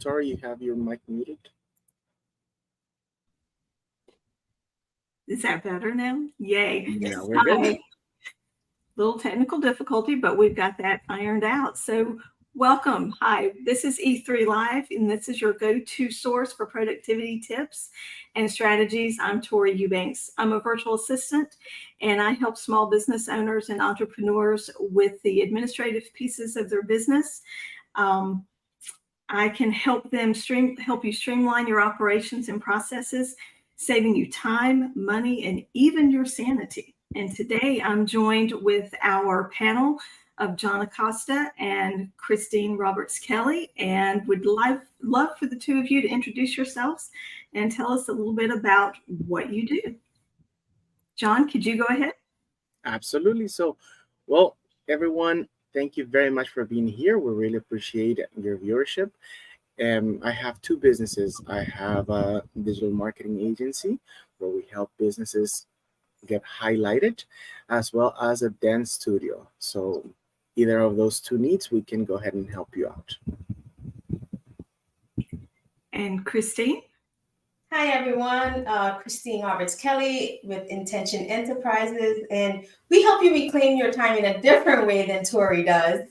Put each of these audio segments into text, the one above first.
Tori, you have your mic muted. Is that better now? Yay. Yeah, we're good. Hi. Little technical difficulty, but we've got that ironed out. So welcome. Hi, this is E3 Live, and this is your go-to source for productivity tips and strategies. I'm Tori Eubanks. I'm a virtual assistant, and I help small business owners and entrepreneurs with the administrative pieces of their business. I can help you streamline your operations and processes, saving you time, money, and even your sanity. And today I'm joined with our panel of John Acosta and Christine Roberts-Kelly, and would love for the two of you to introduce yourselves and tell us a little bit about what you do. John, could you go ahead? Absolutely. So, well, everyone, thank you very much for being here. We really appreciate your viewership. I have two businesses. I have a digital marketing agency where we help businesses get highlighted, as well as a dance studio. So either of those two needs, we can go ahead and help you out. And Christine? Hi, everyone. Christine Roberts-Kelly with Intention Enterprises, and we help you reclaim your time in a different way than Tori does.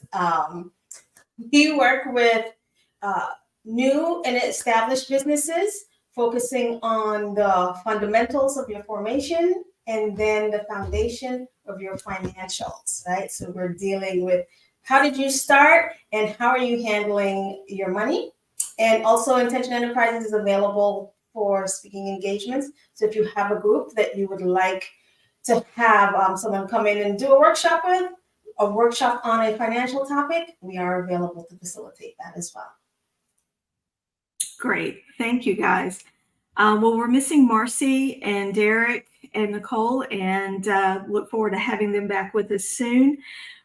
We work with new and established businesses, focusing on the fundamentals of your formation and then the foundation of your financials, right? So we're dealing with how did you start and how are you handling your money? And also Intention Enterprises is available for speaking engagements. So if you have a group that you would like to have someone come in and do a workshop with, a workshop on a financial topic, we are available to facilitate that as well. Great. Thank you, guys. Well, we're missing Marcy and Derek and Nicole, and look forward to having them back with us soon.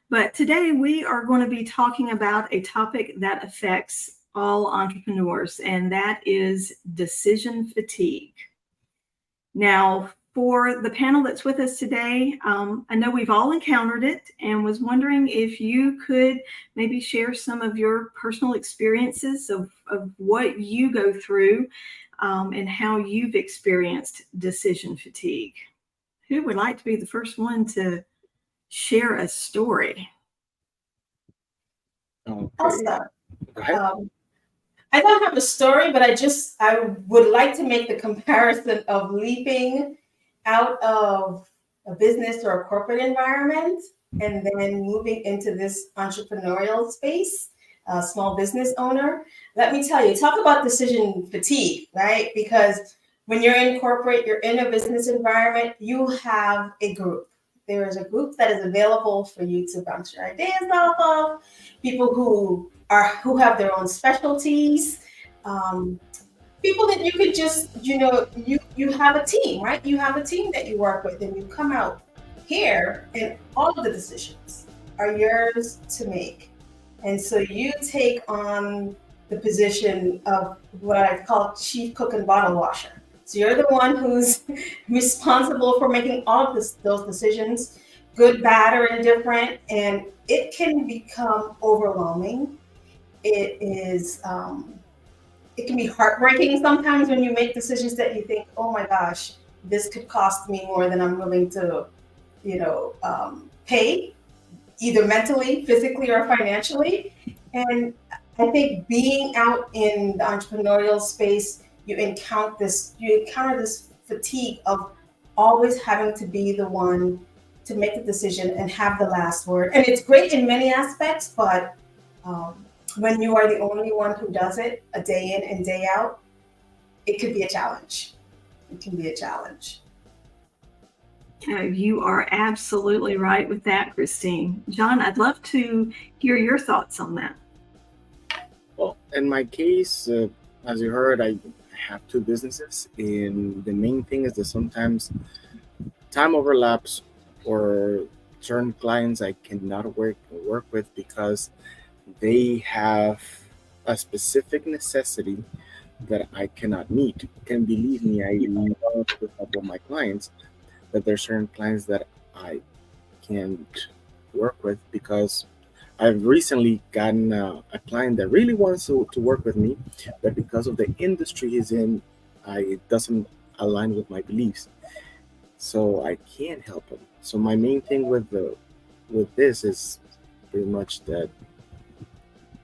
But today we are going to be talking about a topic that affects all entrepreneurs, and that is decision fatigue. Now, for the panel that's with us today, I know we've all encountered it, and was wondering if you could maybe share some of your personal experiences of what you go through and how you've experienced decision fatigue. Who would like to be the first one to share a story? Okay. I'll start. Go ahead. I don't have a story, but I would like to make the comparison of leaping out of a business or a corporate environment and then moving into this entrepreneurial space, a small business owner. Let me tell you, talk about decision fatigue, right? Because when you're in corporate, you're in a business environment, you have a group. There is a group that is available for you to bounce your ideas off of, people who have their own specialties, people that you could just, you have a team, right? You have a team that you work with, and you come out here and all of the decisions are yours to make. And so you take on the position of what I call chief cook and bottle washer. So you're the one who's responsible for making all of those decisions, good, bad, or indifferent, and it can become overwhelming. It can be heartbreaking sometimes when you make decisions that you think, oh my gosh, this could cost me more than I'm willing to, pay, either mentally, physically, or financially. And I think being out in the entrepreneurial space, you encounter this fatigue of always having to be the one to make the decision and have the last word. And it's great in many aspects, but when you are the only one who does it a day in and day out, it could be a challenge. It can be a challenge. You are absolutely right with that, Christine. John, I'd love to hear your thoughts on that. Well, in my case, as you heard, I have two businesses, and the main thing is that sometimes time overlaps, or certain clients I cannot work with because they have a specific necessity that I cannot meet. And believe me, I love to help all my clients, but there are certain clients that I can't work with because I've recently gotten a client that really wants to work with me, but because of the industry he's in, it doesn't align with my beliefs. So I can't help him. So my main thing with this is pretty much that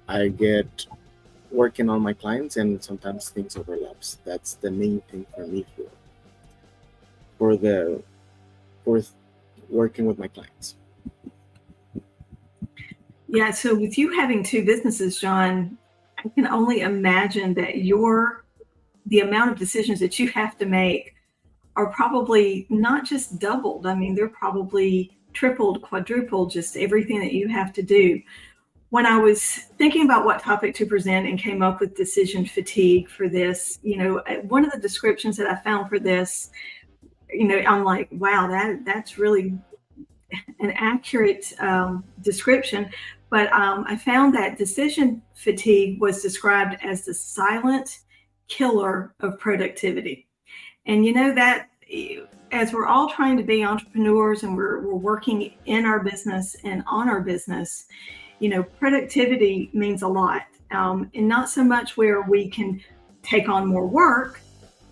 I get working on my clients and sometimes things overlaps. That's the main thing for me for the for working with my clients. Yeah, so with you having two businesses, John, I can only imagine that the amount of decisions that you have to make are probably not just doubled. I mean, they're probably tripled, quadrupled, just everything that you have to do. When I was thinking about what topic to present and came up with decision fatigue for this, one of the descriptions that I found for this, I'm like, wow, that's really an accurate description. But I found that decision fatigue was described as the silent killer of productivity. And that as we're all trying to be entrepreneurs and we're working in our business and on our business, productivity means a lot. And not so much where we can take on more work,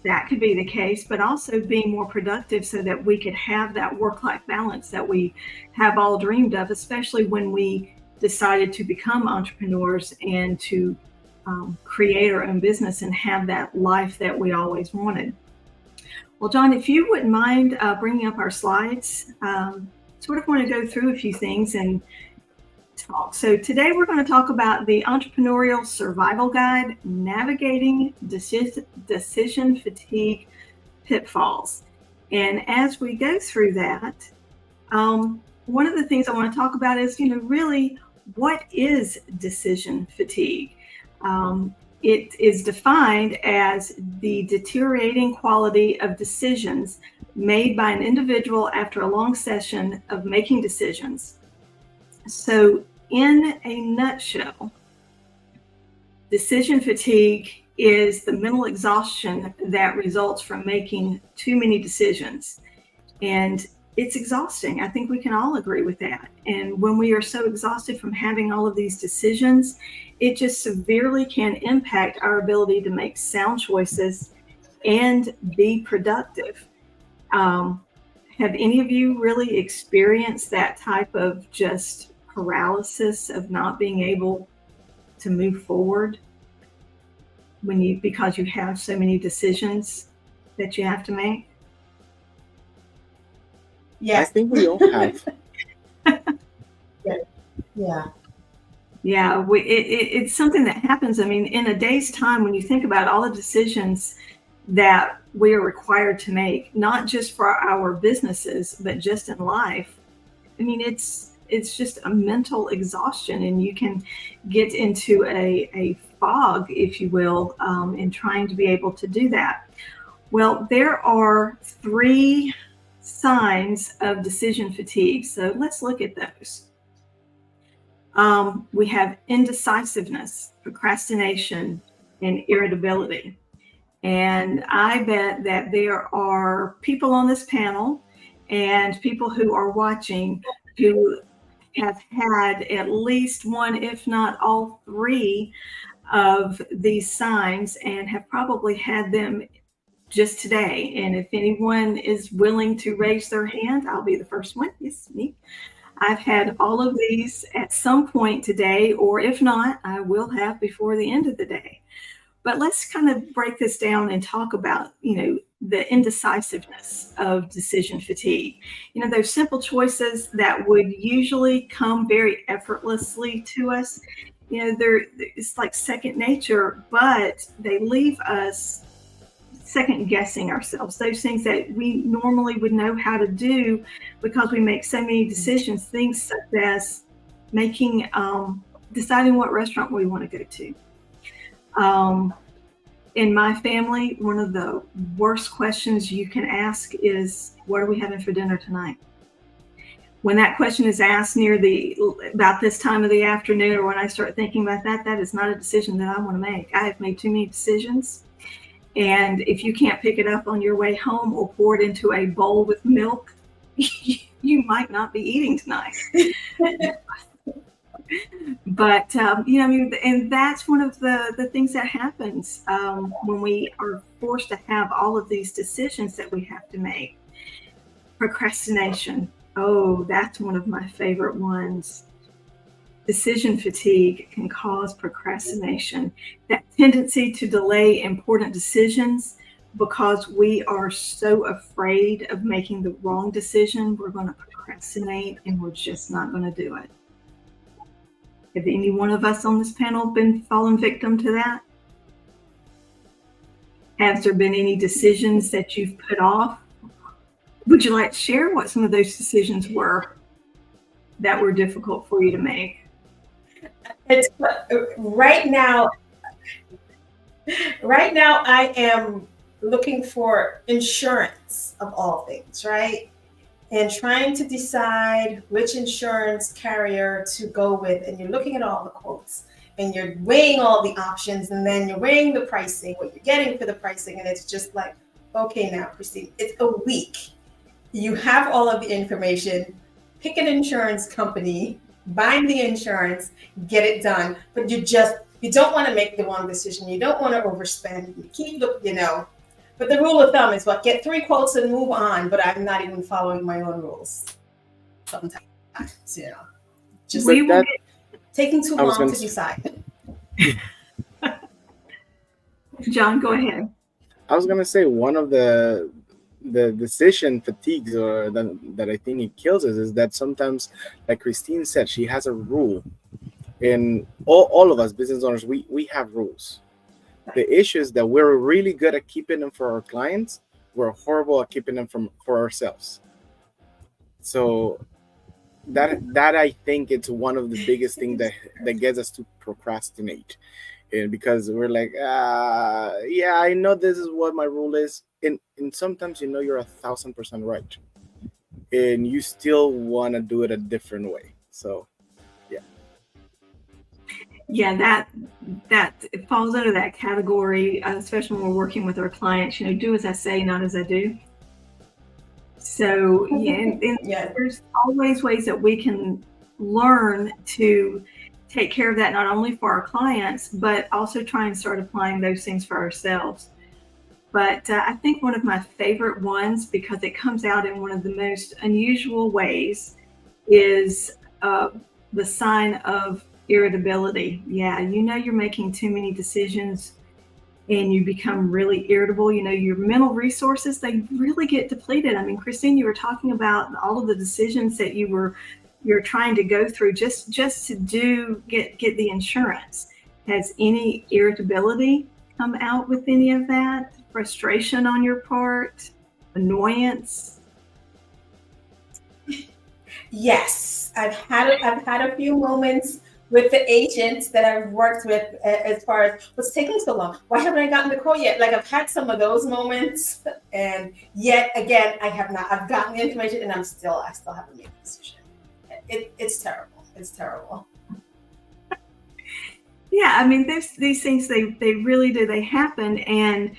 that could be the case, but also being more productive so that we could have that work-life balance that we have all dreamed of, especially when we decided to become entrepreneurs and to create our own business and have that life that we always wanted. Well, John, if you wouldn't mind bringing up our slides, sort of want to go through a few things and talk. So today we're going to talk about the Entrepreneurial Survival Guide, Navigating Decision Fatigue Pitfalls. And as we go through that, one of the things I want to talk about is, really what is decision fatigue? It is defined as the deteriorating quality of decisions made by an individual after a long session of making decisions. So in a nutshell, decision fatigue is the mental exhaustion that results from making too many decisions. And it's exhausting. I think we can all agree with that. And when we are so exhausted from having all of these decisions, it just severely can impact our ability to make sound choices and be productive. Have any of you really experienced that type of just paralysis of not being able to move forward because you have so many decisions that you have to make? Yes. I think we all have. Yeah. Yeah, it's something that happens. I mean, in a day's time, when you think about all the decisions that we are required to make, not just for our businesses, but just in life, I mean, it's just a mental exhaustion, and you can get into a fog, if you will, in trying to be able to do that. Well, there are 3 signs of decision fatigue. So let's look at those. We have indecisiveness, procrastination, and irritability. And I bet that there are people on this panel and people who are watching who have had at least one, if not all 3 of these signs, and have probably had them just today. And if anyone is willing to raise their hand, I'll be the first one. Yes, me. I've had all of these at some point today, or if not, I will have before the end of the day. But let's kind of break this down and talk about, the indecisiveness of decision fatigue. Those simple choices that would usually come very effortlessly to us, it's like second nature, but they leave us second guessing ourselves. Those things that we normally would know how to do because we make so many decisions, things such as deciding what restaurant we want to go to. In my family, one of the worst questions you can ask is, what are we having for dinner tonight? When that question is asked about this time of the afternoon, or when I start thinking about that is not a decision that I want to make. I have made too many decisions. And if you can't pick it up on your way home or pour it into a bowl with milk, you might not be eating tonight. But I mean, and that's one of the things that happens when we are forced to have all of these decisions that we have to make. Procrastination. Oh, that's one of my favorite ones. Decision fatigue can cause procrastination, that tendency to delay important decisions because we are so afraid of making the wrong decision. We're going to procrastinate and we're just not going to do it. Have any one of us on this panel been fallen victim to that? Has there been any decisions that you've put off? Would you like to share what some of those decisions were that were difficult for you to make? It's right now. Right now, I am looking for insurance of all things, right? And trying to decide which insurance carrier to go with. And you're looking at all the quotes and you're weighing all the options and then you're weighing the pricing, what you're getting for the pricing. And it's just like, okay, now, Christine, it's a week. You have all of the information, pick an insurance company, bind the insurance, get it done. But you don't want to make the wrong decision. You don't want to overspend. You keep but the rule of thumb is what? Get 3 quotes and move on. But I'm not even following my own rules sometimes, just taking too long to decide. John, go ahead. I was gonna say one of the decision fatigues or that I think it kills us is that sometimes, like Christine said, she has a rule. And all of us business owners, we have rules. The issue is that we're really good at keeping them for our clients. We're horrible at keeping them for ourselves. So that I think it's one of the biggest things that gets us to procrastinate. And because we're like, yeah, I know this is what my rule is. And sometimes you're 1,000% right. And you still want to do it a different way. So yeah, that it falls under that category, especially when we're working with our clients. Do as I say, not as I do. So and there's always ways that we can learn to take care of that, not only for our clients, but also try and start applying those things for ourselves. But I think one of my favorite ones, because it comes out in one of the most unusual ways, is the sign of irritability. Yeah, you're making too many decisions and you become really irritable. Your mental resources, they really get depleted. I mean, Christine, you were talking about all of the decisions that you're trying to go through just to get the insurance. Has any irritability come out with any of that? Frustration on your part? Annoyance? Yes, I've had a few moments with the agents that I've worked with as far as what's taking so long. Why haven't I gotten the quote yet? Like, I've had some of those moments, and yet again, I have not. I've gotten the information, and I still haven't made the decision. It's terrible. It's terrible. Yeah, I mean, these things, they really do. They happen, and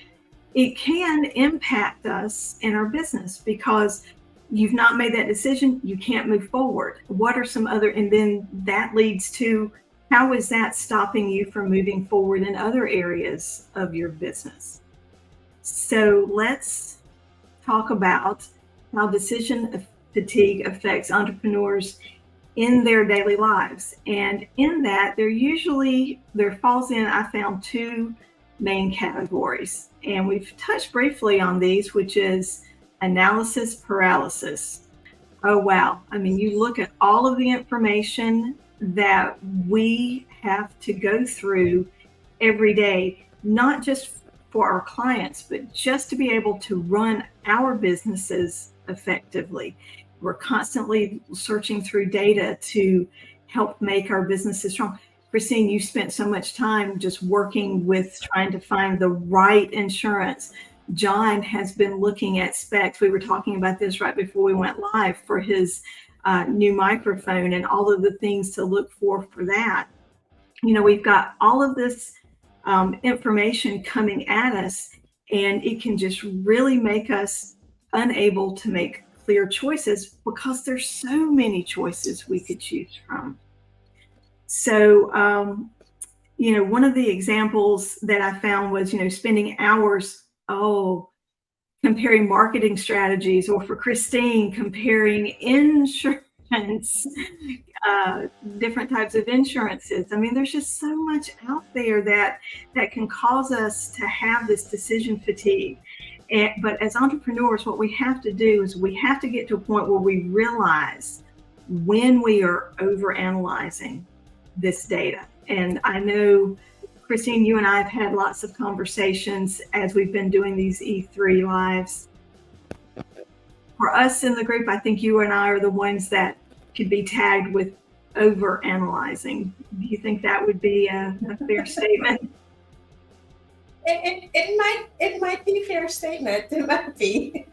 it can impact us in our business because you've not made that decision. You can't move forward. What are some other, and then that leads to, how is that stopping you from moving forward in other areas of your business? So let's talk about how decision fatigue affects entrepreneurs in their daily lives. And in that, there falls in, I found, 2 main categories. And we've touched briefly on these, which is analysis paralysis. Oh, wow. I mean, you look at all of the information that we have to go through every day, not just for our clients, but just to be able to run our businesses effectively. We're constantly searching through data to help make our businesses strong. Christine, you spent so much time just working with trying to find the right insurance. John has been looking at specs. We were talking about this right before we went live for his new microphone and all of the things to look for that. We've got all of this information coming at us, and it can just really make us unable to make clear choices because there's so many choices we could choose from. So, one of the examples that I found was, spending hours, comparing marketing strategies, or for Christine, comparing insurance, different types of insurances. I mean, there's just so much out there that can cause us to have this decision fatigue. But as entrepreneurs, what we have to do is we have to get to a point where we realize when we are overanalyzing this data. And I know, Christine, you and I have had lots of conversations as we've been doing these E3 lives. For us in the group, I think you and I are the ones that could be tagged with overanalyzing. Do you think that would be a fair statement? It might be a fair statement. It might be.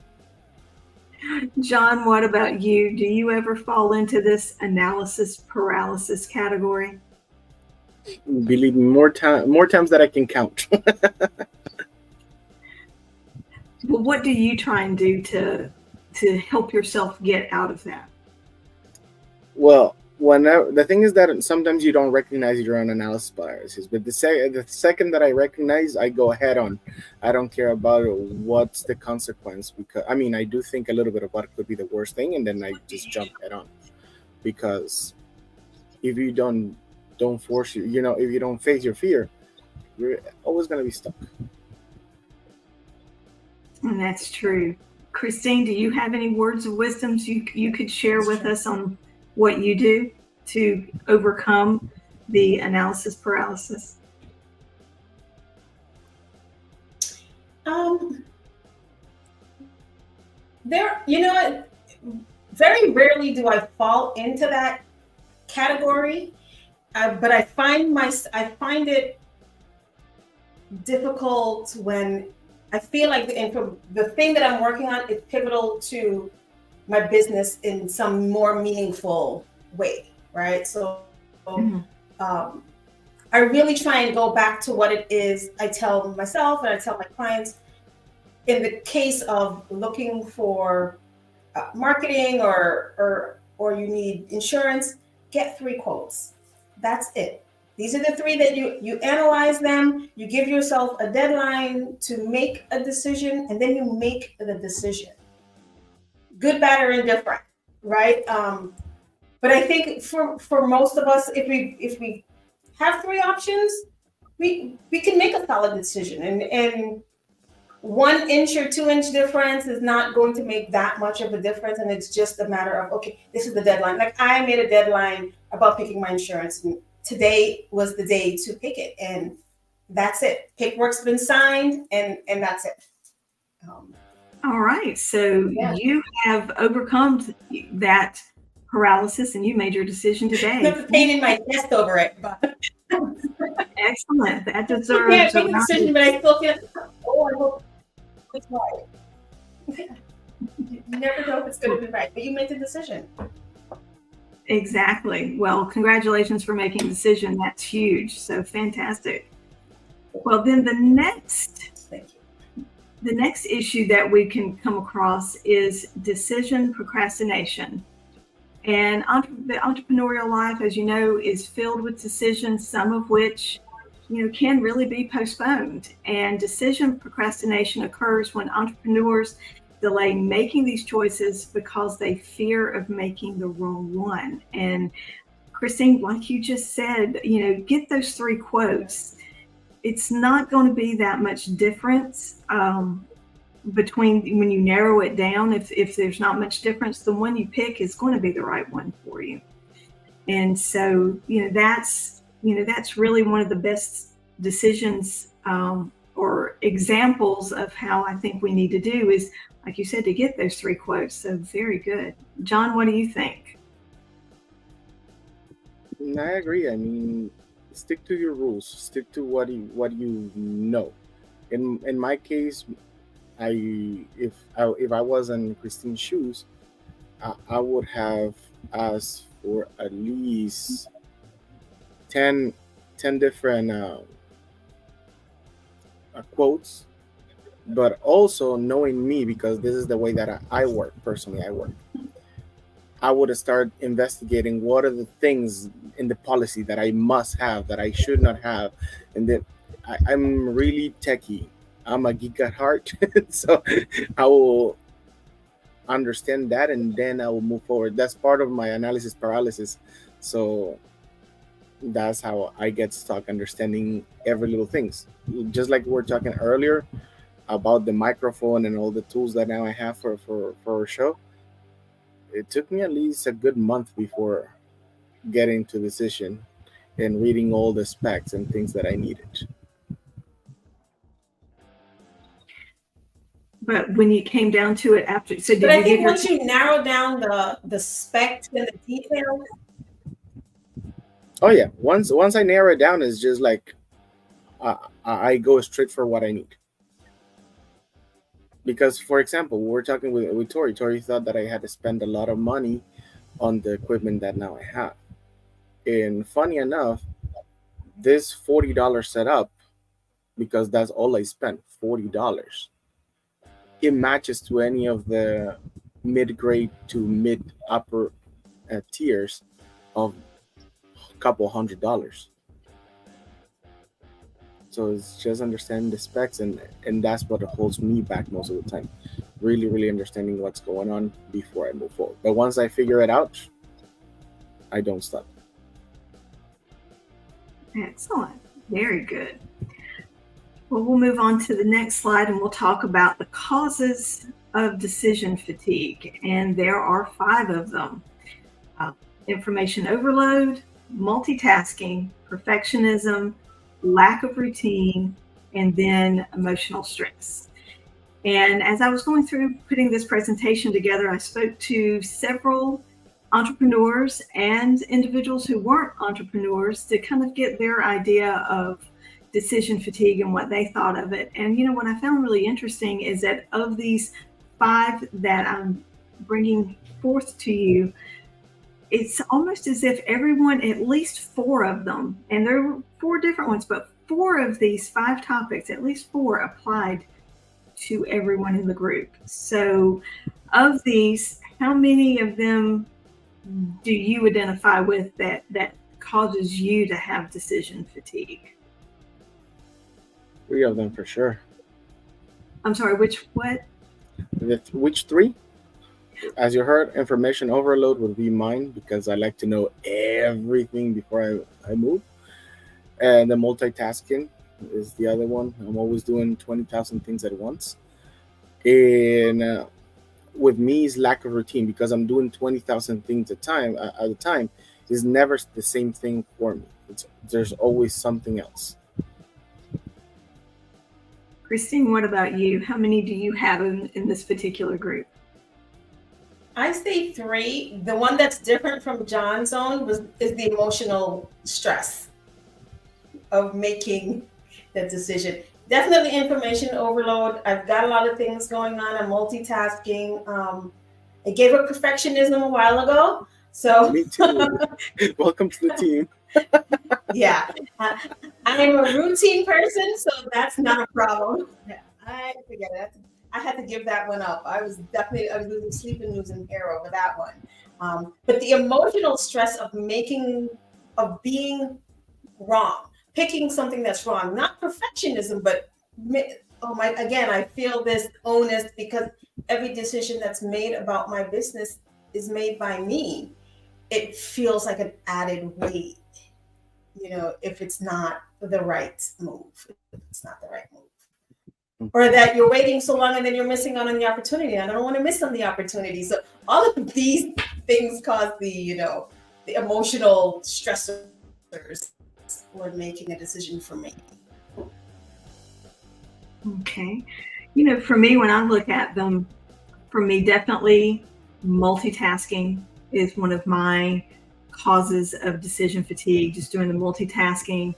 John, what about you? Do you ever fall into this analysis paralysis category? Believe me, more times that I can count. Well, what do you try and do to help yourself get out of that? Well, the thing is that sometimes you don't recognize your own analysis biases, but the second that I recognize, I go head on. I don't care about what's the consequence, because I mean, I do think a little bit of what could be the worst thing, and then I just jump head on. Because if you don't force if you don't face your fear, you're always going to be stuck. And that's true. Christine, do you have any words of wisdom you could share with us on what you do to overcome the analysis paralysis? Very rarely do I fall into that category, but I find it difficult when I feel like the thing that I'm working on is pivotal to my business in some more meaningful way, right? So I really try and go back to what it is I tell myself and I tell my clients. In the case of looking for marketing or you need insurance, get 3 quotes. That's it. These are the 3 that you analyze them, you give yourself a deadline to make a decision, and then you make the decision. Good, bad, or indifferent, right? But I think for most of us, if we have 3 options, we can make a solid decision. And 1 inch or 2 inch difference is not going to make that much of a difference. And it's just a matter of, okay, this is the deadline. Like, I made a deadline about picking my insurance, and today was the day to pick it. And that's it. Paperwork's been signed, and that's it. All right. So you have overcome that paralysis and you made your decision today. There's a pain in my chest over it. But excellent. That deserves yeah, make a decision, but I still feel, I hope it's right. You never know if it's going to be right, but you make the decision. Exactly. Well, congratulations for making a decision. That's huge. So fantastic. Well, then the next issue that we can come across is decision procrastination. And the entrepreneurial life, as you know, is filled with decisions, some of which, can really be postponed. And decision procrastination occurs when entrepreneurs delay making these choices because they fear of making the wrong one. And Christine, like you just said, get those 3 quotes. It's not going to be that much difference between when you narrow it down. If there's not much difference, the one you pick is going to be the right one for you. And so, that's really one of the best decisions or examples of how I think we need to do is, like you said, to get those 3 quotes. So very good. John, what do you think? I agree. I mean, stick to your rules. Stick to what you know. In my case, if I was in Christine's shoes, I would have asked for at least 10 different quotes, but also knowing me, because this is the way that I work personally. I would start investigating what are the things in the policy that I must have, that I should not have, and that I'm really techie. I'm a geek at heart, so I will understand that, and then I will move forward. That's part of my analysis paralysis. So that's how I get stuck understanding every little things. Just like we were talking earlier about the microphone and all the tools that now I have for our show. It took me at least a good month before getting to decision and reading all the specs and things that I needed. But when you came down to it after, so But did I you give think your, once you narrow down the specs and the details, Oh yeah, once I narrow it down, it's just like I go straight for what I need. Because, for example, we were talking with Tori. Tori thought that I had to spend a lot of money on the equipment that now I have. And funny enough, this $40 setup, because that's all I spent, $40. It matches to any of the mid grade to mid upper tiers of a couple $100. So it's just understanding the specs, and that's what holds me back most of the time. Really understanding what's going on before I move forward. But once I figure it out, I don't stop. excellent, very good. Well, we'll move on to the next slide and we'll talk about the causes of decision fatigue. And there are 5 of them. Information overload, multitasking, perfectionism, lack of routine, and then emotional stress. And as I was going through putting this presentation together, I spoke to several entrepreneurs and individuals who weren't entrepreneurs to kind of get their idea of decision fatigue and what they thought of it. And what I found really interesting is that of these 5 that I'm bringing forth to you, it's almost as if everyone, at least 4 of them, and there were 4 different ones, but 4 of these 5 topics, at least 4 applied to everyone in the group. So of these, how many of them do you identify with that causes you to have decision fatigue? 3 of them for sure. I'm sorry, what? Which 3? As you heard, information overload would be mine because I like to know everything before I move. And the multitasking is the other one. I'm always doing 20,000 things at once. And with me is lack of routine because I'm doing 20,000 things at a time. It's never the same thing for me. There's always something else. Christine, what about you? How many do you have in this particular group? I say 3. The one that's different from John's own is the emotional stress of making the decision. Definitely information overload. I've got a lot of things going on. I'm multitasking. I gave up perfectionism a while ago. So Me too. Welcome to the team. yeah, I'm a routine person, so that's not a problem. Yeah, I forget it. I had to give that one up. I was losing sleep and losing hair over that one. But the emotional stress of being wrong, picking something that's wrong, not perfectionism, but again, I feel this onus because every decision that's made about my business is made by me. It feels like an added weight, if it's not the right move, if it's not the right move. Or that you're waiting so long and then you're missing out on the opportunity. I don't want to miss on the opportunity. So all of these things cause the emotional stressors for making a decision for me. Okay. For me, when I look at them, definitely multitasking is one of my causes of decision fatigue, just doing the multitasking.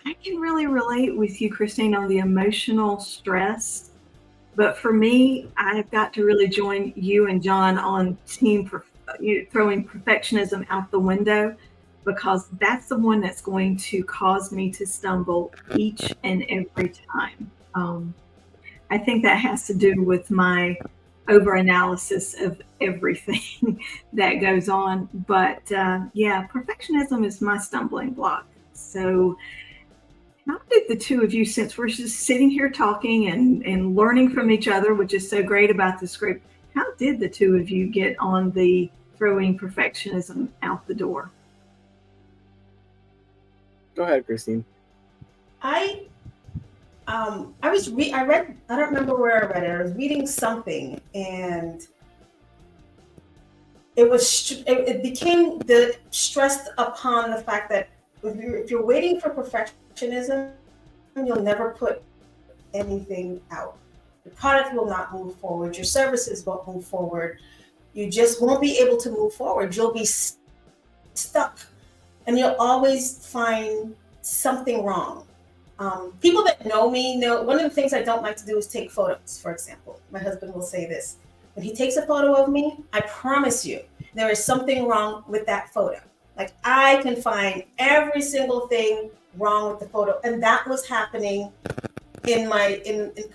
I can really relate with you, Christine, on the emotional stress. But for me, I've got to really join you and John on throwing perfectionism out the window, because that's the one that's going to cause me to stumble each and every time. I think that has to do with my over-analysis of everything that goes on. But yeah, perfectionism is my stumbling block. So how did the two of you, since we're just sitting here talking and learning from each other, which is so great about this group, how did the two of you get on the throwing perfectionism out the door? Go ahead, Christine. I I read, I don't remember where I read it. I was reading something, and it became the stressed upon the fact that if you're waiting for perfectionism, you'll never put anything out. The product will not move forward. Your services won't move forward. You just won't be able to move forward. You'll be stuck, and you'll always find something wrong. People that know me know one of the things I don't like to do is take photos. For example, my husband will say this: when he takes a photo of me, I promise you there is something wrong with that photo. Like, I can find every single thing wrong with the photo, and that was happening in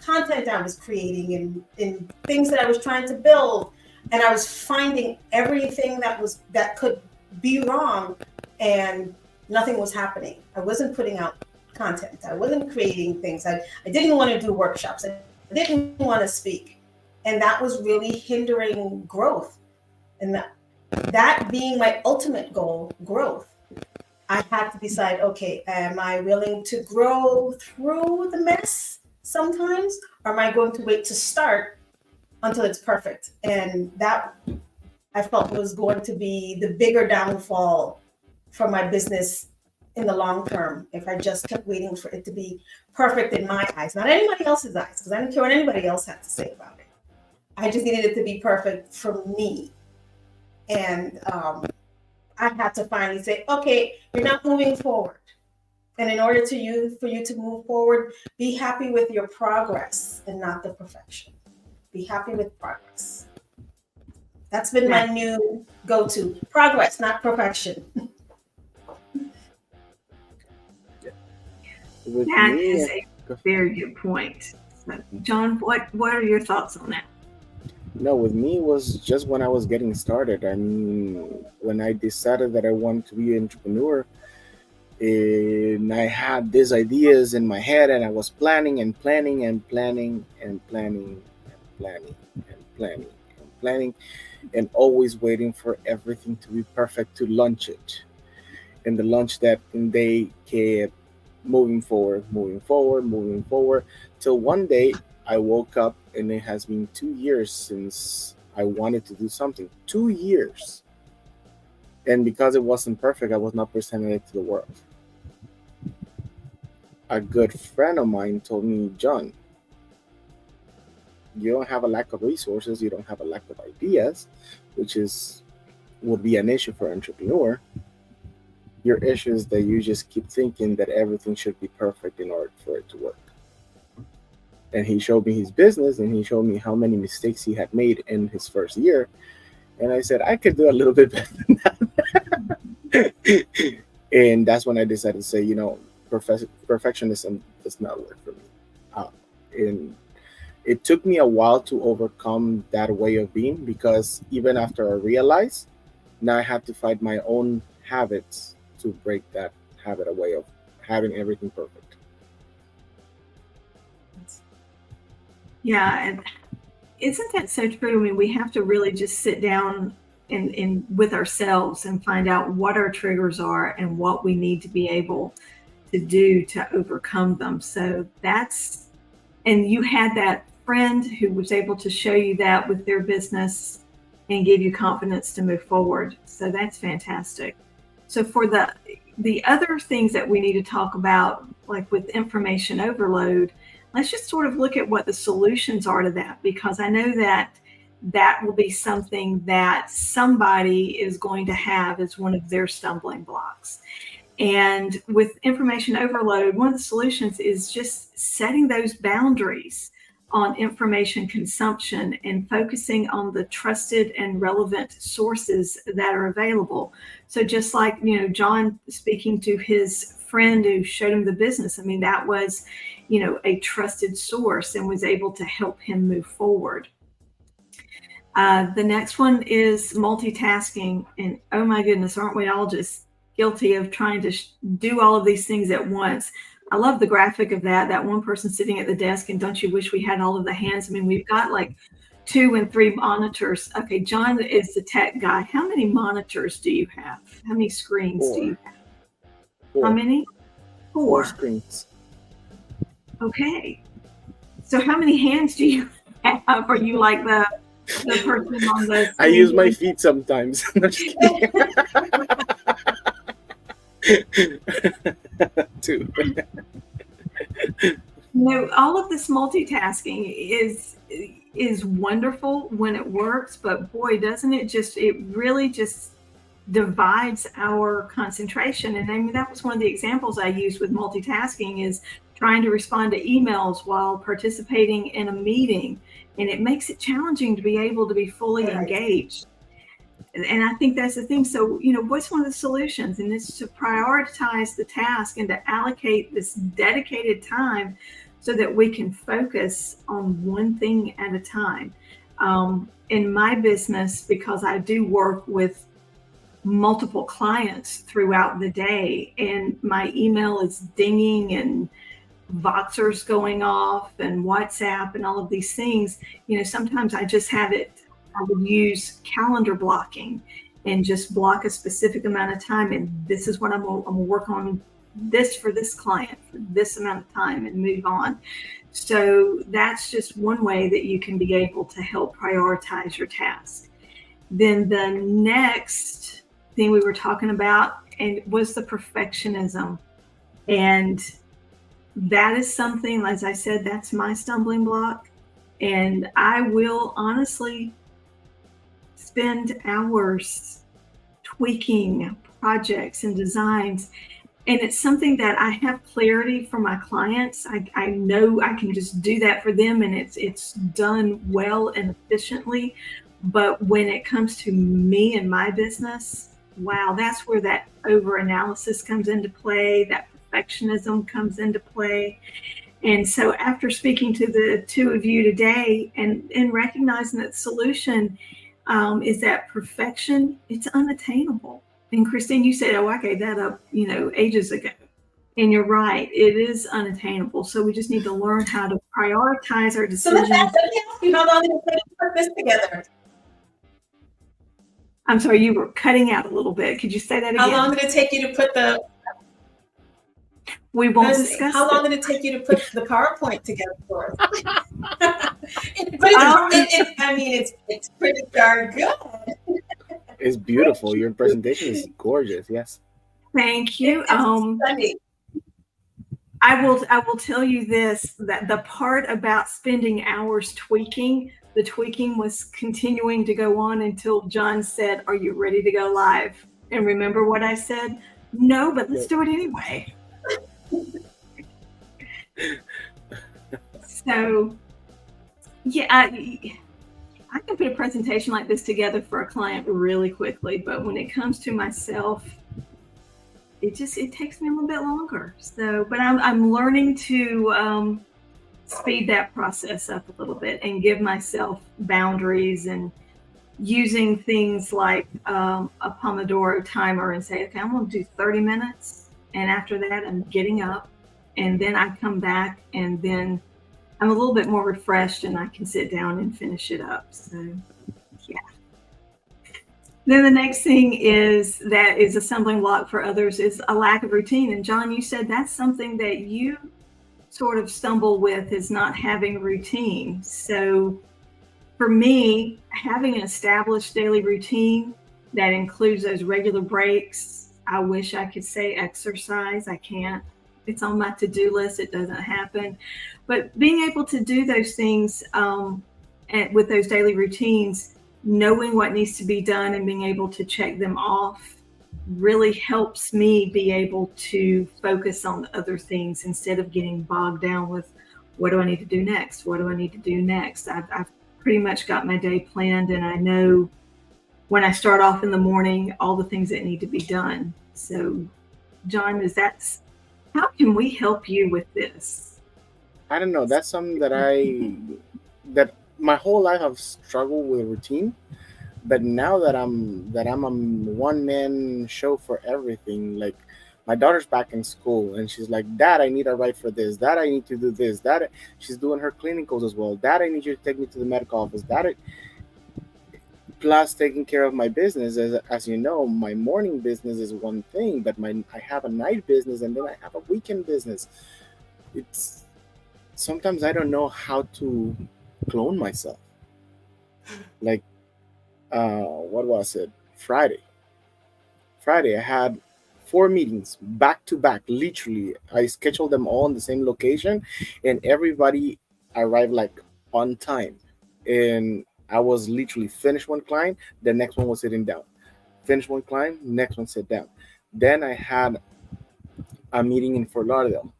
content I was creating, in things that I was trying to build, and I was finding everything that could be wrong, and nothing was happening. I wasn't putting out content. I wasn't creating things. I didn't want to do workshops. I didn't want to speak. And that was really hindering growth. And that being my ultimate goal, growth, I had to decide, okay, am I willing to grow through the mess sometimes? Or am I going to wait to start until it's perfect? And that, I felt, was going to be the bigger downfall for my business in the long term, if I just kept waiting for it to be perfect in my eyes, not anybody else's eyes, because I didn't care what anybody else had to say about it. I just needed it to be perfect for me. And I had to finally say, okay, you're not moving forward. And in order for you to move forward, be happy with your progress and not the perfection. Be happy with progress. That's been my new go-to: progress, not perfection. That is a very good point. So, John, what are your thoughts on that? No, with me, it was just when I was getting started. I mean, when I decided that I wanted to be an entrepreneur, and I had these ideas in my head, and I was planning and planning and planning and planning and planning and planning and planning, and always waiting for everything to be perfect to launch it. And the launch that they kept moving forward, moving forward, moving forward, till one day I woke up and it has been 2 years since I wanted to do something. 2 years. And because it wasn't perfect, I was not presenting it to the world. A good friend of mine told me, John, you don't have a lack of resources, you don't have a lack of ideas, which would be an issue for an entrepreneur. Your issue is that you just keep thinking that everything should be perfect in order for it to work. And he showed me his business, and he showed me how many mistakes he had made in his first year. And I said, I could do a little bit better than that. And that's when I decided to say, perfectionism does not work for me. And it took me a while to overcome that way of being, because even after I realized, now I had to fight my own habits to break that habit away of having everything perfect. Yeah, and isn't that so true? I mean, we have to really just sit down and with ourselves and find out what our triggers are and what we need to be able to do to overcome them. So and you had that friend who was able to show you that with their business and give you confidence to move forward. So that's fantastic. So for the other things that we need to talk about, like with information overload, let's just sort of look at what the solutions are to that, because I know that will be something that somebody is going to have as one of their stumbling blocks. And with information overload, one of the solutions is just setting those boundaries on information consumption and focusing on the trusted and relevant sources that are available. So just like, John speaking to his friend who showed him the business, I mean, that was, a trusted source and was able to help him move forward. The next one is multitasking. And oh my goodness, aren't we all just guilty of trying to do all of these things at once? I love the graphic of that one person sitting at the desk, and don't you wish we had all of the hands? I mean, we've got like 2 and 3 monitors. Okay, John is the tech guy. How many monitors do you have? How many screens do you have? How many? 4 screens. Okay. So how many hands do you have? Are you like the person on the I use my feet sometimes. Too. No, all of this multitasking is wonderful when it works, but boy, doesn't it really just divides our concentration. And I mean, that was one of the examples I used with multitasking, is trying to respond to emails while participating in a meeting. And it makes it challenging to be able to be fully engaged. And I think that's the thing. So, what's one of the solutions? And it's to prioritize the task and to allocate this dedicated time so that we can focus on one thing at a time. In my business, because I do work with multiple clients throughout the day, and my email is dinging and Voxers going off and WhatsApp and all of these things, sometimes I would use calendar blocking and just block a specific amount of time. And this is what I'm going to work on this for this client for this amount of time and move on. So that's just one way that you can be able to help prioritize your task. Then the next thing we were talking about was the perfectionism. And that is something, as I said, that's my stumbling block. And I will honestly spend hours tweaking projects and designs. And it's something that I have clarity for my clients. I know I can just do that for them, and it's done well and efficiently. But when it comes to me and my business, wow, that's where that over-analysis comes into play, that perfectionism comes into play. And so after speaking to the two of you today and recognizing that the solution is that perfection, it's unattainable. And Christine, you said, I gave that up, ages ago. And you're right, it is unattainable. So we just need to learn how to prioritize our decisions. So let me ask you, how long did it take to put this together? I'm sorry, you were cutting out a little bit. Could you say that again? How long did it take you to put the... We won't discuss How long did it take you to put the PowerPoint together for us? It's pretty darn good. It's beautiful. Your presentation is gorgeous. Yes. Thank you. I will tell you this, that the part about spending hours tweaking, the tweaking was continuing to go on until John said, "Are you ready to go live?" And remember what I said? No, but let's do it anyway. So, yeah, I can put a presentation like this together for a client really quickly, but when it comes to myself, it takes me a little bit longer. So, but I'm learning to speed that process up a little bit and give myself boundaries, and using things like a Pomodoro timer and say, okay, I'm going to do 30 minutes. And after that, I'm getting up, and then I come back, and then I'm a little bit more refreshed and I can sit down and finish it up. So, yeah. Then the next thing is a stumbling block for others is a lack of routine. And John, you said that's something that you sort of stumble with, is not having routine. So for me, having an established daily routine that includes those regular breaks, I wish I could say exercise. I can't. It's on my to-do list. It doesn't happen. But being able to do those things with those daily routines, knowing what needs to be done and being able to check them off, really helps me be able to focus on other things instead of getting bogged down with, what do I need to do next? What do I need to do next? I've pretty much got my day planned, and I know when I start off in the morning, all the things that need to be done. So, John, how can we help you with this? I don't know. That's something that my whole life I've struggled with routine, but now that I'm a one man show for everything, like my daughter's back in school and she's like, Dad, I need a ride for this. Dad, I need to do this. Dad, she's doing her clinicals as well. Dad, I need you to take me to the medical office. Plus taking care of my business. As you know, my morning business is one thing, but my I have a night business and then I have a weekend business. It's sometimes I don't know how to clone myself. Like, what was it? Friday, I had 4 meetings back to back. Literally, I scheduled them all in the same location, and everybody arrived like on time. And I was literally finished one client, the next one was sitting down. Finish one client, next one sit down. Then I had a meeting in Fort Lauderdale,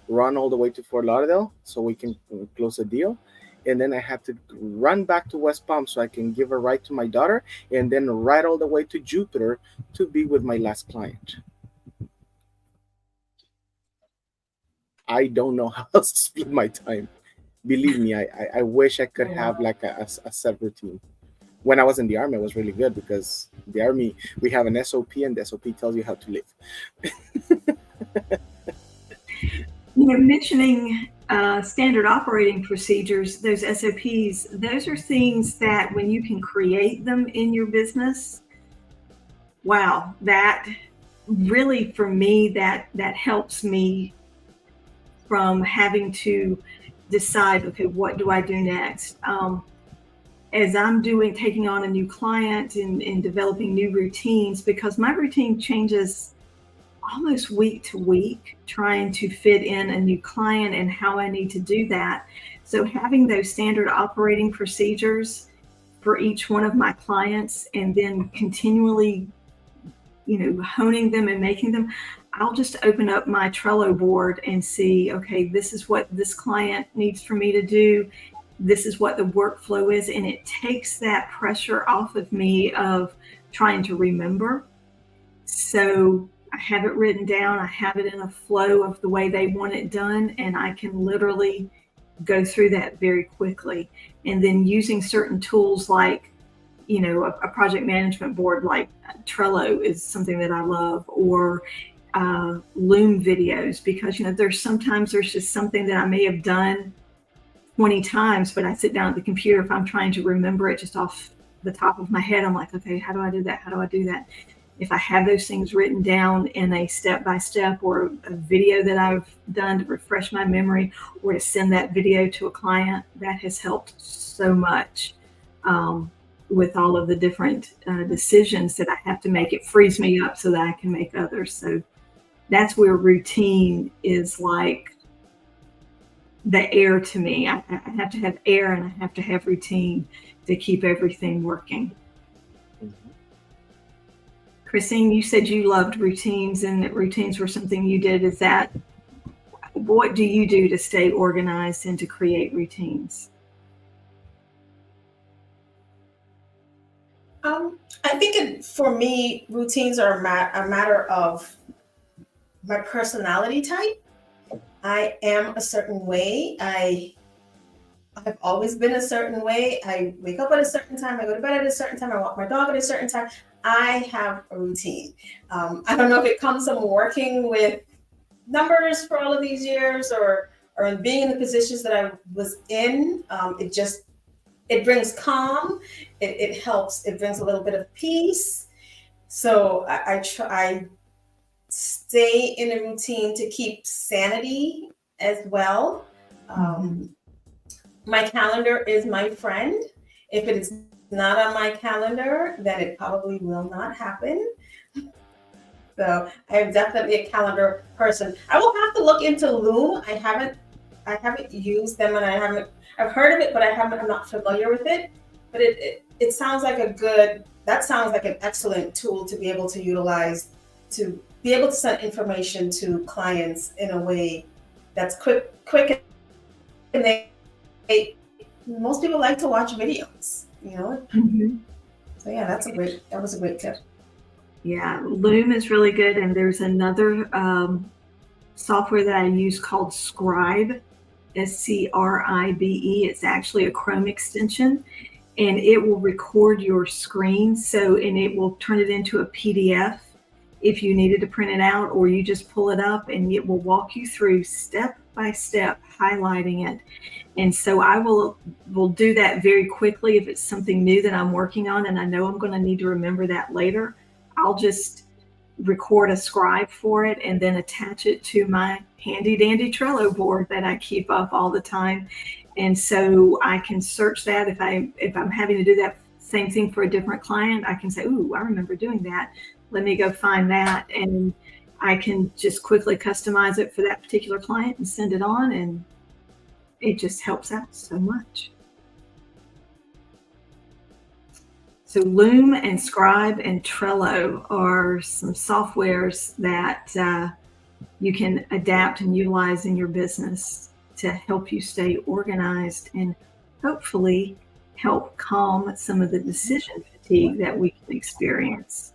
run all the way to Fort Lauderdale so we can close a deal. And then I had to run back to West Palm so I can give a ride to my daughter, and then ride all the way to Jupiter to be with my last client. I don't know how else to split my time. Believe me, I wish I could Oh, have wow. like a set routine. When I was in the army, it was really good because the army, we have an SOP, and the SOP tells you how to live. Mentioning standard operating procedures, those SOPs, those are things that when you can create them in your business, wow, that really for me that helps me from having to decide, okay, what do I do next? As I'm taking on a new client and developing new routines, because my routine changes almost week to week, trying to fit in a new client and how I need to do that. So having those standard operating procedures for each one of my clients and then continually, honing them and making them, I'll just open up my Trello board and see, okay, this is what this client needs for me to do. This is what the workflow is. And it takes that pressure off of me of trying to remember. So I have it written down. I have it in a flow of the way they want it done. And I can literally go through that very quickly. And then using certain tools like, a project management board like Trello is something that I love, or Loom videos, because, there's just something that I may have done 20 times, but I sit down at the computer, if I'm trying to remember it just off the top of my head, I'm like, okay, how do I do that? How do I do that? If I have those things written down in a step-by-step or a video that I've done to refresh my memory or to send that video to a client, that has helped so much with all of the different decisions that I have to make. It frees me up so that I can make others. So that's where routine is like the air to me. I have to have air and I have to have routine to keep everything working. Mhm. Christine, you said you loved routines and that routines were something you did. What do you do to stay organized and to create routines? I think for me, routines are a matter of my personality type. I am a certain way. I've always been a certain way. I wake up at a certain time. I go to bed at a certain time. I walk my dog at a certain time. I have a routine. I don't know if it comes from working with numbers for all of these years, or being in the positions that I was in. It brings calm. It helps. It brings a little bit of peace. So I stay in a routine to keep sanity as well. Mhm. My calendar is my friend. If it is not on my calendar, then it probably will not happen. So I am definitely a calendar person. I will have to look into Loom. I haven't used them, and I've heard of it, but I'm not familiar with it. But it sounds like that sounds like an excellent tool to be able to utilize, to be able to send information to clients in a way that's quick, and they most people like to watch videos. Mhm. So yeah, that was a great tip. Yeah, Loom is really good. And there's another software that I use called Scribe. Scribe. It's actually a Chrome extension, and it will record your screen. And it will turn it into a PDF if you needed to print it out, or you just pull it up and it will walk you through step by step, highlighting it. And so I will do that very quickly if it's something new that I'm working on and I know I'm going to need to remember that later. I'll just record a scribe for it and then attach it to my handy dandy Trello board that I keep up all the time. And so I can search that if I'm having to do that same thing for a different client, I can say, ooh, I remember doing that. Let me go find that. And I can just quickly customize it for that particular client and send it on. And it just helps out so much. So Loom and Scribe and Trello are some softwares that you can adapt and utilize in your business to help you stay organized and hopefully help calm some of the decision fatigue that we can experience.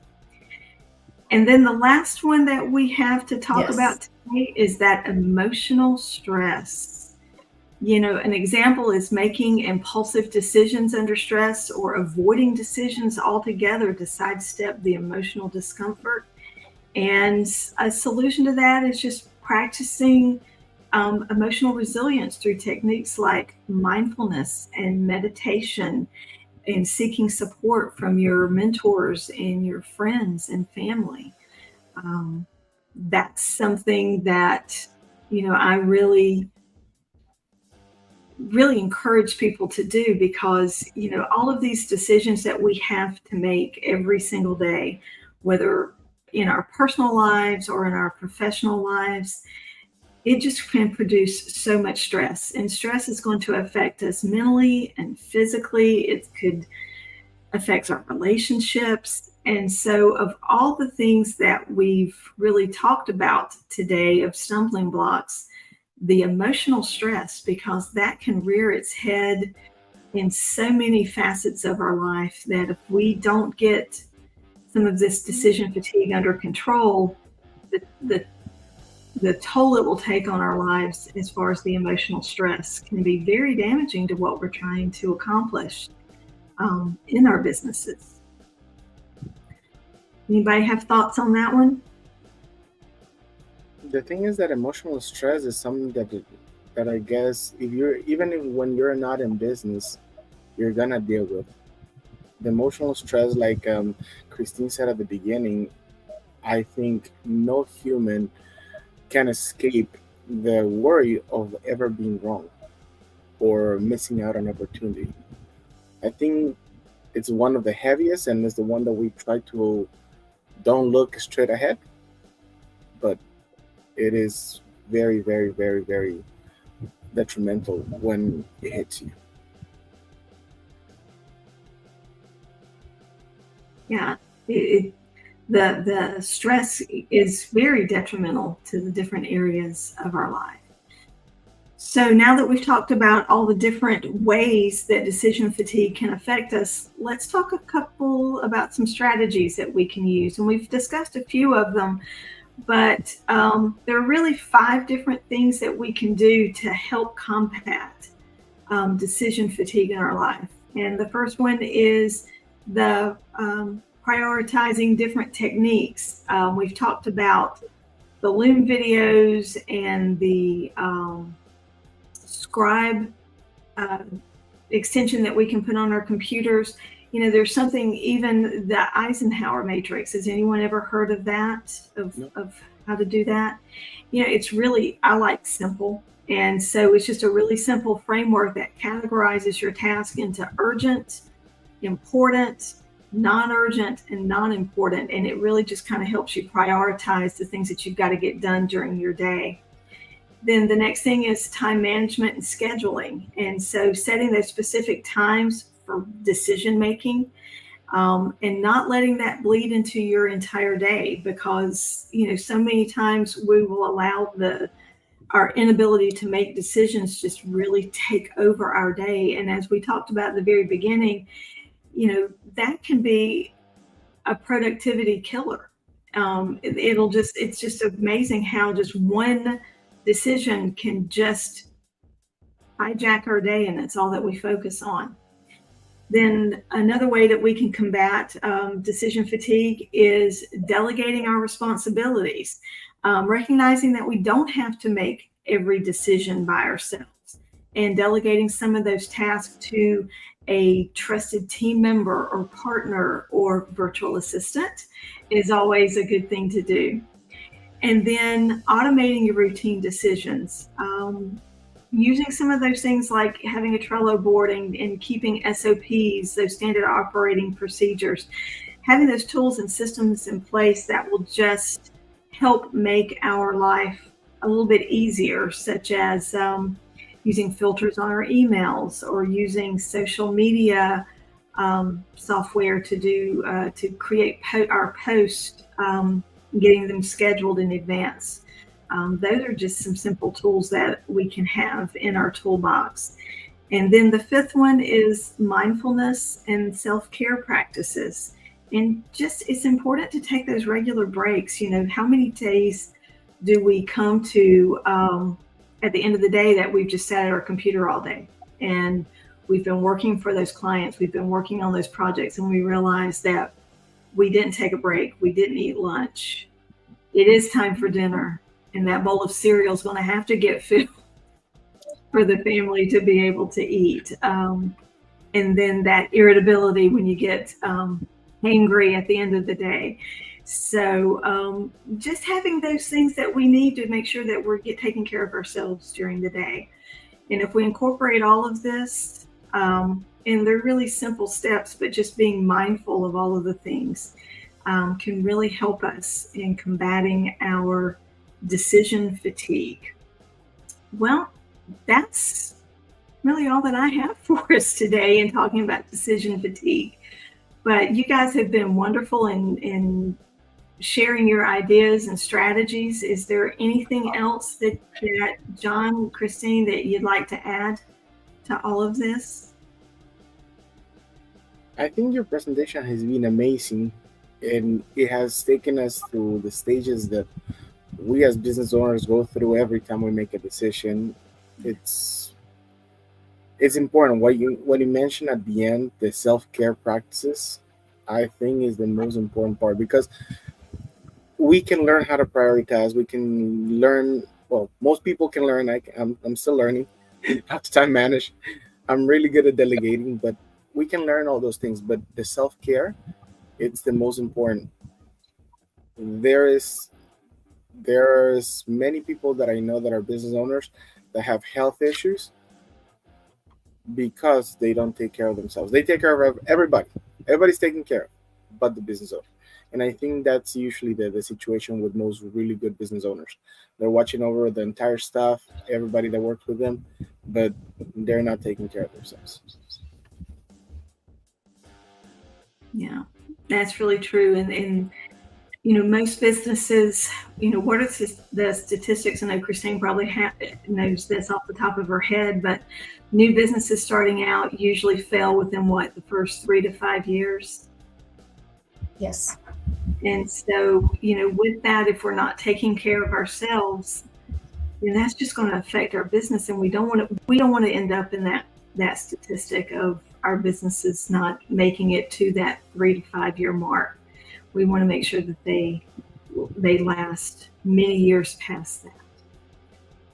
And then the last one that we have to talk about today is that emotional stress. You know, an example is making impulsive decisions under stress or avoiding decisions altogether to sidestep the emotional discomfort. And a solution to that is just practicing emotional resilience through techniques like mindfulness and meditation and seeking support from your mentors and your friends and family. That's something that, you know, I really encourage people to do because, you know, all of these decisions that we have to make every single day, whether in our personal lives or in our professional lives, it just can produce so much stress. And stress is going to affect us mentally and physically. It could affect our relationships. And so of all the things that we've really talked about today of stumbling blocks, the emotional stress, because that can rear its head in so many facets of our life that if we don't get some of this decision fatigue under control, the toll it will take on our lives as far as the emotional stress can be very damaging to what we're trying to accomplish in our businesses. Anybody have thoughts on that one? The thing is that emotional stress is something that I guess when you're not in business, you're gonna deal with the emotional stress. Like Christine said at the beginning, I think no human can escape the worry of ever being wrong or missing out on opportunity. I think it's one of the heaviest, and it's the one that we try to don't look straight ahead, but it is very, very, very, very detrimental when it hits you. Yeah, the stress is very detrimental to the different areas of our life. So now that we've talked about all the different ways that decision fatigue can affect us, let's talk about some strategies that we can use. And we've discussed a few of them, but there are really 5 different things that we can do to help combat decision fatigue in our life. And the first one is the prioritizing different techniques. We've talked about the Loom videos and the Scribe extension that we can put on our computers. You know, there's something, even the Eisenhower matrix. Has anyone ever heard of that, of how to do that? You know, it's really, I like simple. And so it's just a really simple framework that categorizes your task into urgent, important, non-urgent, and non-important. And it really just kind of helps you prioritize the things that you've got to get done during your day. Then the next thing is time management and scheduling. And so setting those specific times for decision making, and not letting that bleed into your entire day, because, you know, so many times we will allow our inability to make decisions just really take over our day. And as we talked about at the very beginning, you know, that can be a productivity killer. It's just amazing how just one decision can just hijack our day and it's all that we focus on. Then another way that we can combat decision fatigue is delegating our responsibilities, recognizing that we don't have to make every decision by ourselves, and delegating some of those tasks to a trusted team member or partner or virtual assistant is always a good thing to do. And then automating your routine decisions. Using some of those things like having a Trello board and keeping SOPs, those standard operating procedures, having those tools and systems in place that will just help make our life a little bit easier, such as using filters on our emails or using social media software to create our posts, getting them scheduled in advance. Those are just some simple tools that we can have in our toolbox. And then the fifth one is mindfulness and self-care practices. And just it's important to take those regular breaks. How many days do we come to at the end of the day that we've just sat at our computer all day and we've been working for those clients, we've been working on those projects, and we realize that we didn't take a break, we didn't eat lunch. It is time for dinner. And that bowl of cereal is going to have to get filled for the family to be able to eat. And then that irritability when you get angry at the end of the day. So just having those things that we need to make sure that we're taking care of ourselves during the day. And if we incorporate all of this, and they're really simple steps, but just being mindful of all of the things can really help us in combating our decision fatigue. Well, that's really all that I have for us today in talking about decision fatigue. But you guys have been wonderful in sharing your ideas and strategies. Is there anything else that John, Christine, that you'd like to add to all of this? I think your presentation has been amazing, and it has taken us through the stages that we as business owners go through every time we make a decision. It's important what you mentioned at the end, the self-care practices. I think is the most important part, because we can learn how to prioritize. We can learn. Well, most people can learn. I'm still learning how to time manage. I'm really good at delegating, but we can learn all those things. But the self-care, it's the most important. There's many people that I know that are business owners that have health issues because they don't take care of themselves. They take care of everybody. Everybody's taken care of, but the business owner. And I think that's usually the situation with most really good business owners. They're watching over the entire staff, everybody that works with them, but they're not taking care of themselves. Yeah, that's really true. And most businesses, what are the statistics? I know Christine probably knows this off the top of her head, but new businesses starting out usually fail within the first 3 to 5 years. Yes. And so, with that, if we're not taking care of ourselves, then that's just going to affect our business. And we don't want to end up in that statistic of our businesses not making it to that 3 to 5 year mark. We want to make sure that they last many years past that.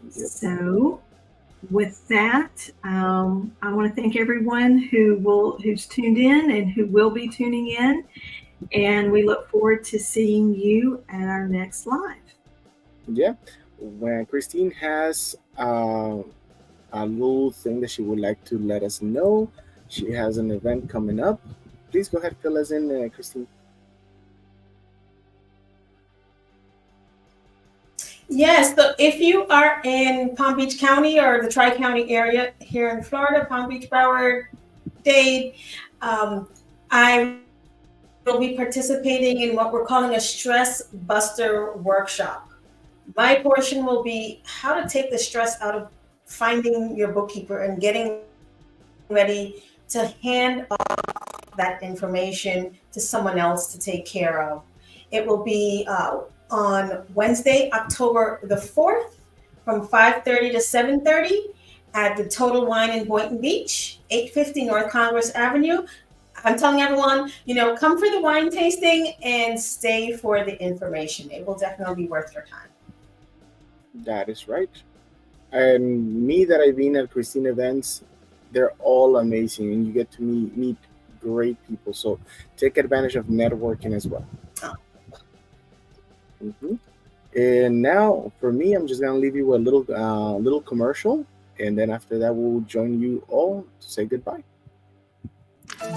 Yep. So with that, I want to thank everyone who's tuned in and who will be tuning in. And we look forward to seeing you at our next live. Yeah. When Christine has a little thing that she would like to let us know, she has an event coming up. Please go ahead, fill us in, Christine. Yes, so if you are in Palm Beach County or the Tri-County area here in Florida, Palm Beach, Broward, Dade, I will be participating in what we're calling a stress buster workshop. My portion will be how to take the stress out of finding your bookkeeper and getting ready to hand off that information to someone else to take care of. It will be on Wednesday, October the 4th from 5:30 to 7:30. at the Total Wine in Boynton Beach, 850 North Congress Avenue. I'm telling everyone, come for the wine tasting and stay for the information. It will definitely be worth your time. That is right. And me that I've been at Christine events, they're all amazing, and you get to meet great people. So take advantage of networking as well. Mhm. And now for me, I'm just gonna leave you with a little commercial, and then after that, we'll join you all to say goodbye.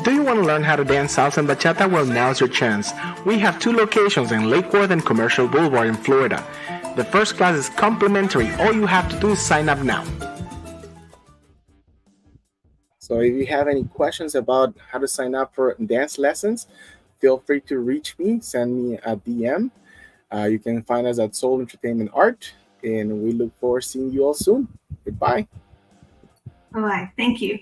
Do you want to learn how to dance salsa and bachata? Well, now's your chance. We have 2 locations in Lake Worth and Commercial Boulevard in Florida. The first class is complimentary. All you have to do is sign up now. So if you have any questions about how to sign up for dance lessons, feel free to reach me, send me a DM. You can find us at Soul Entertainment Art, and we look forward to seeing you all soon. Goodbye. Bye-bye. Thank you.